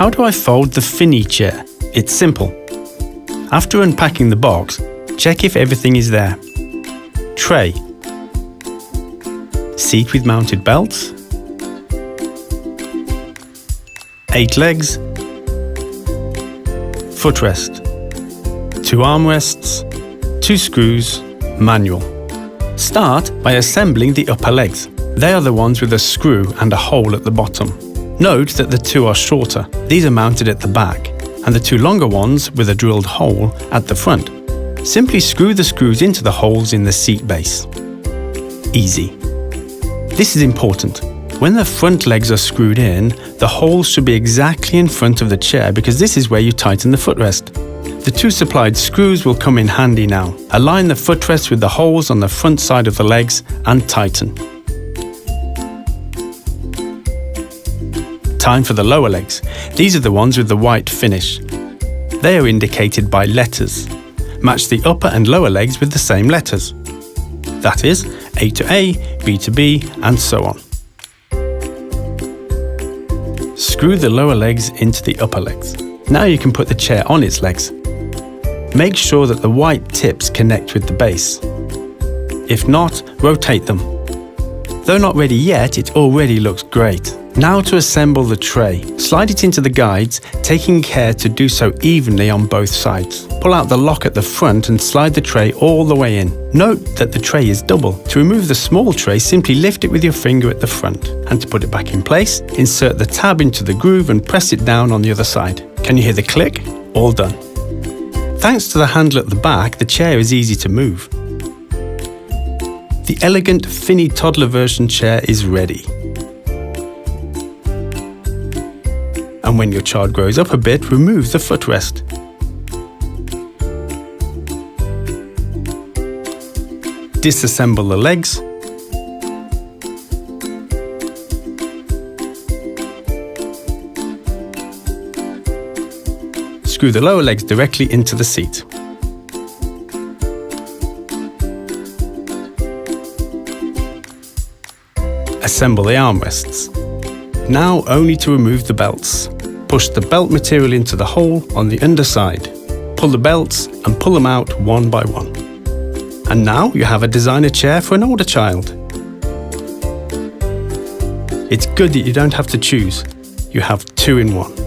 How do I fold the Fini chair? It's simple. After unpacking the box, check if everything is there. Tray. Seat with mounted belts. 8 legs. Footrest. 2 armrests. 2 screws. Manual. Start by assembling the upper legs. They are the ones with a screw and a hole at the bottom. Note that the 2 are shorter. These are mounted at the back, and the 2 longer ones with a drilled hole at the front. Simply screw the screws into the holes in the seat base. Easy. This is important. When the front legs are screwed in, the holes should be exactly in front of the chair because this is where you tighten the footrest. The 2 supplied screws will come in handy now. Align the footrest with the holes on the front side of the legs and tighten. Time for the lower legs. These are the ones with the white finish. They are indicated by letters. Match the upper and lower legs with the same letters. That is, A to A, B to B, and so on. Screw the lower legs into the upper legs. Now you can put the chair on its legs. Make sure that the white tips connect with the base. If not, rotate them. Though not ready yet, it already looks great. Now to assemble the tray. Slide it into the guides, taking care to do so evenly on both sides. Pull out the lock at the front and slide the tray all the way in. Note that the tray is double. To remove the small tray, simply lift it with your finger at the front. And to put it back in place, insert the tab into the groove and press it down on the other side. Can you hear the click? All done. Thanks to the handle at the back, the chair is easy to move. The elegant Fini toddler version chair is ready. And when your child grows up a bit, remove the footrest. Disassemble the legs. Screw the lower legs directly into the seat. Assemble the armrests. Now only to remove the belts. Push the belt material into the hole on the underside. Pull the belts and pull them out one by one. And now you have a designer chair for an older child. It's good that you don't have to choose. You have 2 in 1.